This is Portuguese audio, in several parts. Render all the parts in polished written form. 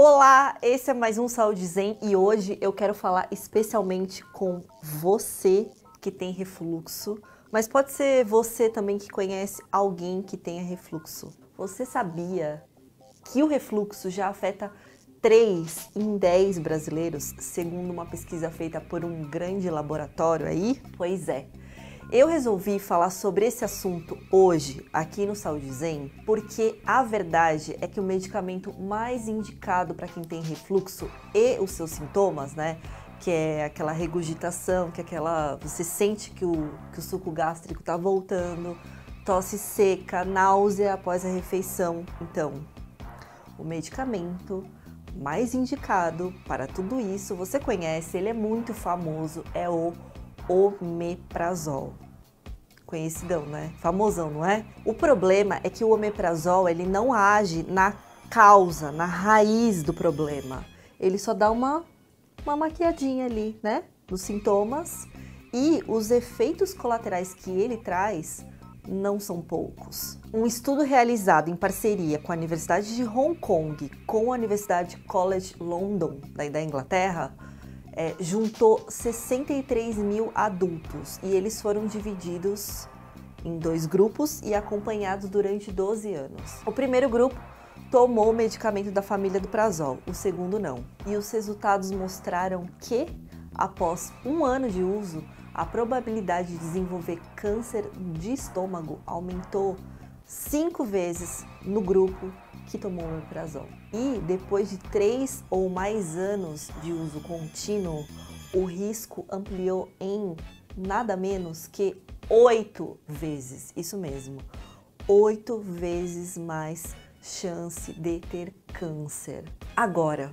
Olá, esse é mais um Saúde Zen e hoje eu quero falar especialmente com você que tem refluxo, mas pode ser você também que conhece alguém que tenha refluxo. Você sabia que o refluxo já afeta 3 em 10 brasileiros, segundo uma pesquisa feita por um grande laboratório aí? Pois é. Eu resolvi falar sobre esse assunto hoje, aqui no Saúde Zen, porque a verdade é que o medicamento mais indicado para quem tem refluxo e os seus sintomas, né, que é aquela regurgitação, que é aquela... você sente que o suco gástrico está voltando, tosse seca, náusea após a refeição. Então, o medicamento mais indicado para tudo isso, você conhece, ele é muito famoso, é o omeprazol. Conhecidão, né? Famosão, não é? O problema é que o omeprazol, ele não age na causa, na raiz do problema. Ele só dá uma maquiadinha ali, né? Nos sintomas. E os efeitos colaterais que ele traz não são poucos. Um estudo realizado em parceria com a Universidade de Hong Kong, com a Universidade College London, da Inglaterra, juntou 63 mil adultos e eles foram divididos em 2 grupos e acompanhados durante 12 anos. O primeiro grupo tomou o medicamento da família do prazol, o segundo não. E os resultados mostraram que, após 1 ano de uso, a probabilidade de desenvolver câncer de estômago aumentou 5 vezes no grupo que tomou o omeprazol. E depois de 3 ou mais anos de uso contínuo, o risco ampliou em nada menos que 8 vezes. Isso mesmo, 8 vezes mais chance de ter câncer. Agora,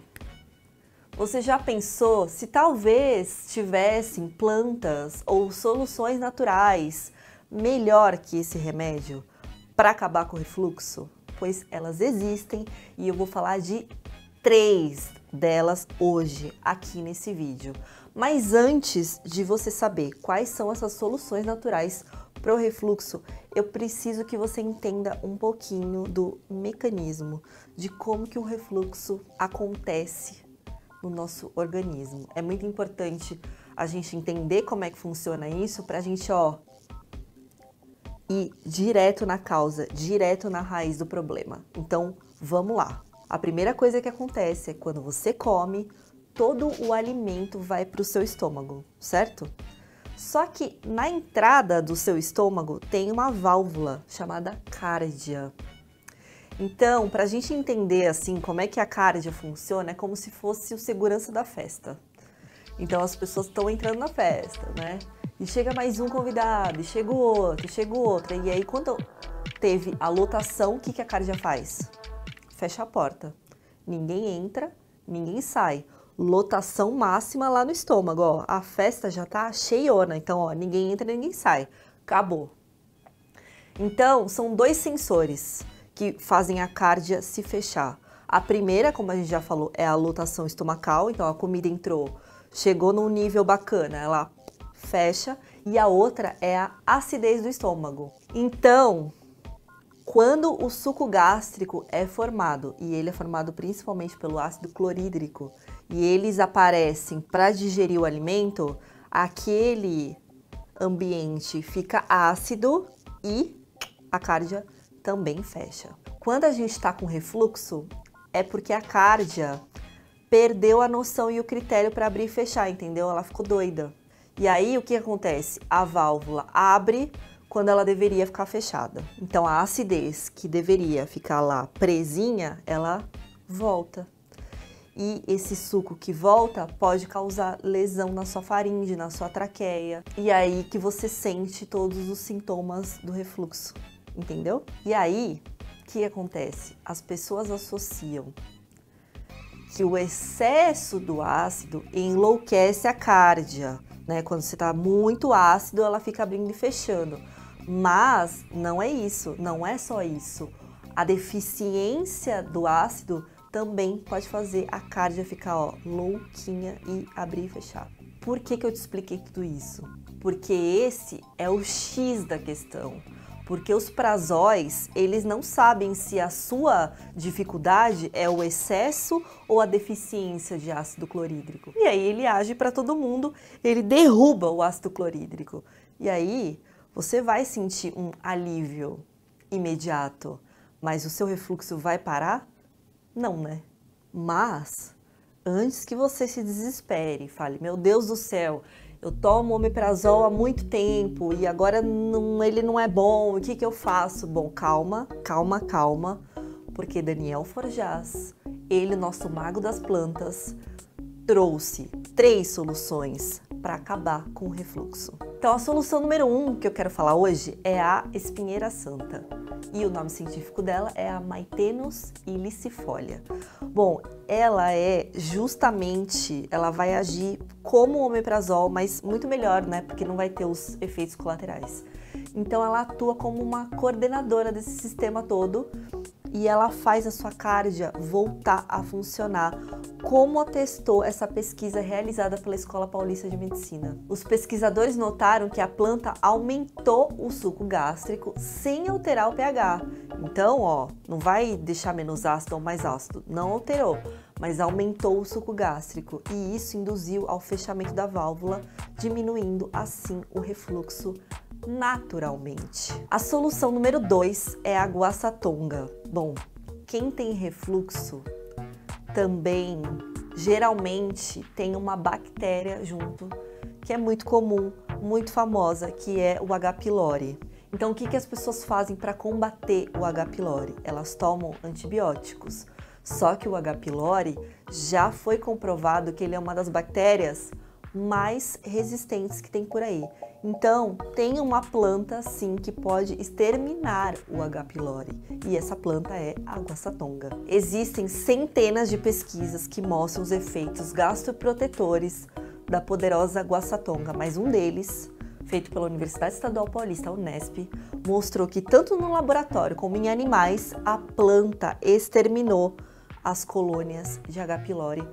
você já pensou se talvez tivessem plantas ou soluções naturais melhor que esse remédio para acabar com o refluxo? Pois elas existem e eu vou falar de 3 delas hoje aqui nesse vídeo. Mas antes de você saber quais são essas soluções naturais para o refluxo, eu preciso que você entenda um pouquinho do mecanismo, de como que o refluxo acontece no nosso organismo. É muito importante a gente entender como é que funciona isso para a gente, ir direto na causa, direto na raiz do problema. Então, vamos lá. A primeira coisa que acontece é quando você come, todo o alimento vai para o seu estômago, certo? Só que na entrada do seu estômago tem uma válvula chamada cárdia. Então, para a gente entender assim como é que a cárdia funciona, é como se fosse o segurança da festa. Então, as pessoas estão entrando na festa, né? E chega mais um convidado, e chega o outro. E aí, quando teve a lotação, o que a cárdia faz? Fecha a porta. Ninguém entra, ninguém sai. Lotação máxima lá no estômago, ó. A festa já tá cheiona, então, ninguém entra, ninguém sai. Acabou. Então, são 2 sensores que fazem a cárdia se fechar. A primeira, como a gente já falou, é a lotação estomacal. Então, a comida entrou, chegou num nível bacana, ela fecha, e a outra é a acidez do estômago. Então, quando o suco gástrico é formado, e ele é formado principalmente pelo ácido clorídrico, e eles aparecem para digerir o alimento, aquele ambiente fica ácido e a cárdia também fecha. Quando a gente está com refluxo, é porque a cárdia perdeu a noção e o critério para abrir e fechar, entendeu? Ela ficou doida. E aí, o que acontece? A válvula abre quando ela deveria ficar fechada. Então, a acidez que deveria ficar lá presinha, ela volta. E esse suco que volta pode causar lesão na sua faringe, na sua traqueia. E aí que você sente todos os sintomas do refluxo, entendeu? E aí, o que acontece? As pessoas associam que o excesso do ácido enlouquece a cárdia, né? Quando você está muito ácido, ela fica abrindo e fechando. Mas não é isso, não é só isso. A deficiência do ácido também pode fazer a cárdia ficar, louquinha e abrir e fechar. Por que eu te expliquei tudo isso? Porque esse é o X da questão. Porque os prazóis, eles não sabem se a sua dificuldade é o excesso ou a deficiência de ácido clorídrico. E aí ele age para todo mundo, ele derruba o ácido clorídrico. E aí você vai sentir um alívio imediato, mas o seu refluxo vai parar? Não, né? Mas antes que você se desespere e fale, meu Deus do céu, eu tomo omeprazol há muito tempo e agora ele não é bom, o que eu faço? Bom, calma, calma, calma, porque Daniel Forjaz, ele, nosso mago das plantas, trouxe 3 soluções para acabar com o refluxo. Então a solução número 1 que eu quero falar hoje é a espinheira santa. E o nome científico dela é a Maithenus ilicifolia. Bom, ela vai agir como o omeprazol, mas muito melhor, né? Porque não vai ter os efeitos colaterais. Então ela atua como uma coordenadora desse sistema todo e ela faz a sua cárdia voltar a funcionar, como atestou essa pesquisa realizada pela Escola Paulista de Medicina. Os pesquisadores notaram que a planta aumentou o suco gástrico sem alterar o pH. Então, ó, não vai deixar menos ácido ou mais ácido, não alterou, mas aumentou o suco gástrico e isso induziu ao fechamento da válvula, diminuindo assim o refluxo naturalmente. A solução número 2 é a guaçatonga. Bom, quem tem refluxo também geralmente tem uma bactéria junto, que é muito comum, muito famosa, que é o H. pylori. Então, o que as pessoas fazem para combater o H. pylori? Elas tomam antibióticos. Só que o H. pylori já foi comprovado que ele é uma das bactérias mais resistentes que tem por aí. Então, tem uma planta, sim, que pode exterminar o H. pylori. E essa planta é a guaçatonga. Existem centenas de pesquisas que mostram os efeitos gastroprotetores da poderosa guaçatonga, mas um deles, feito pela Universidade Estadual Paulista, a Unesp, mostrou que tanto no laboratório como em animais, a planta exterminou as colônias de H. pylori.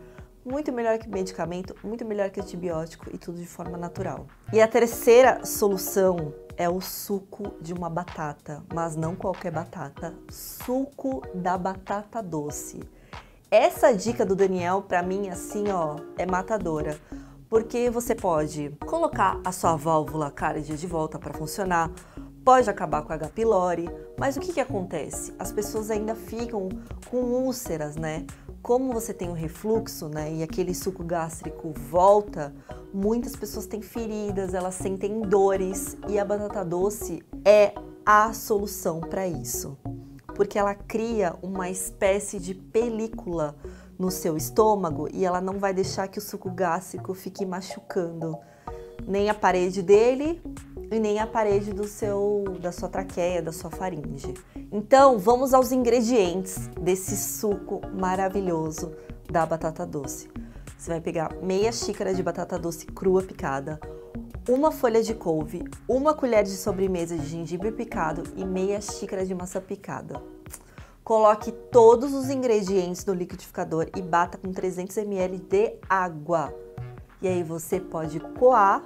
Muito melhor que medicamento, muito melhor que antibiótico e tudo de forma natural. E a terceira solução é o suco de uma batata, mas não qualquer batata, suco da batata doce. Essa dica do Daniel, pra mim, assim, ó, é matadora. Porque você pode colocar a sua válvula cárdia de volta para funcionar, pode acabar com o H. pylori, mas o que acontece? As pessoas ainda ficam com úlceras, né? Como você tem o refluxo, né, e aquele suco gástrico volta, muitas pessoas têm feridas, elas sentem dores e a batata doce é a solução para isso. Porque ela cria uma espécie de película no seu estômago e ela não vai deixar que o suco gástrico fique machucando nem a parede dele e nem a parede da sua traqueia, da sua faringe. Então, vamos aos ingredientes desse suco maravilhoso da batata doce. Você vai pegar meia xícara de batata doce crua picada, uma folha de couve, uma colher de sobremesa de gengibre picado e meia xícara de maçã picada. Coloque todos os ingredientes no liquidificador e bata com 300 ml de água. E aí você pode coar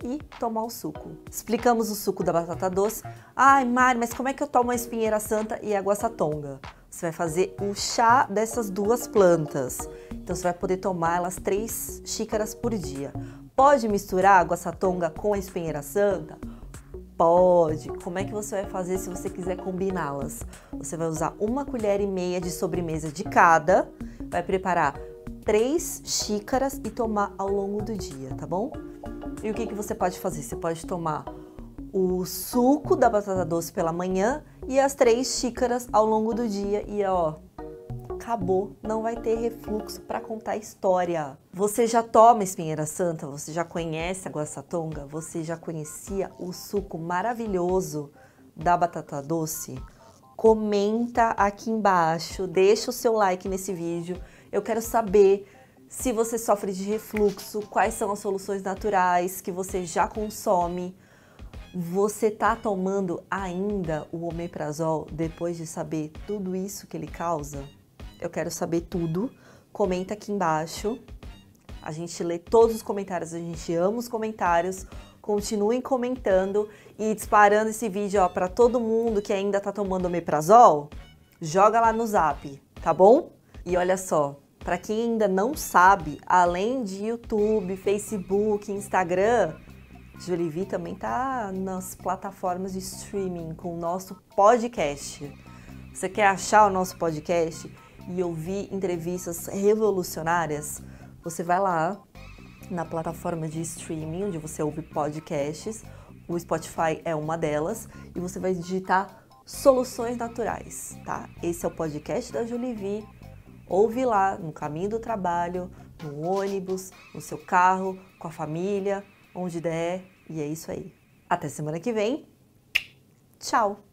e tomar o suco. Explicamos o suco da batata doce. Ai, Mari, mas como é que eu tomo a espinheira santa e a guaçatonga? Você vai fazer o chá dessas duas plantas. Então você vai poder tomar elas 3 xícaras por dia. Pode misturar a guaçatonga com a espinheira santa? Pode. Como é que você vai fazer se você quiser combiná-las? Você vai usar 1,5 colher de sobremesa de cada, vai preparar 3 xícaras e tomar ao longo do dia, tá bom? E o que você pode fazer? Você pode tomar o suco da batata doce pela manhã e as 3 xícaras ao longo do dia e ó, acabou, não vai ter refluxo para contar história. Você já toma espinheira santa? Você já conhece a guaçatonga? Você já conhecia o suco maravilhoso da batata doce? Comenta aqui embaixo, deixa o seu like nesse vídeo. Eu quero saber se você sofre de refluxo, quais são as soluções naturais que você já consome. Você tá tomando ainda o omeprazol depois de saber tudo isso que ele causa? Eu quero saber tudo. Comenta aqui embaixo. A gente lê todos os comentários, a gente ama os comentários, continuem comentando e disparando esse vídeo para todo mundo que ainda tá tomando omeprazol. Joga lá no Zap, tá bom? E olha só, para quem ainda não sabe, além de YouTube, Facebook, Instagram, Jolivie também tá nas plataformas de streaming com o nosso podcast. Você quer achar o nosso podcast e ouvir entrevistas revolucionárias? Você vai lá na plataforma de streaming onde você ouve podcasts, o Spotify é uma delas, e você vai digitar Soluções Naturais, tá? Esse é o podcast da Jolivie. Ouve lá no caminho do trabalho, no ônibus, no seu carro, com a família, onde der, e é isso aí. Até semana que vem. Tchau!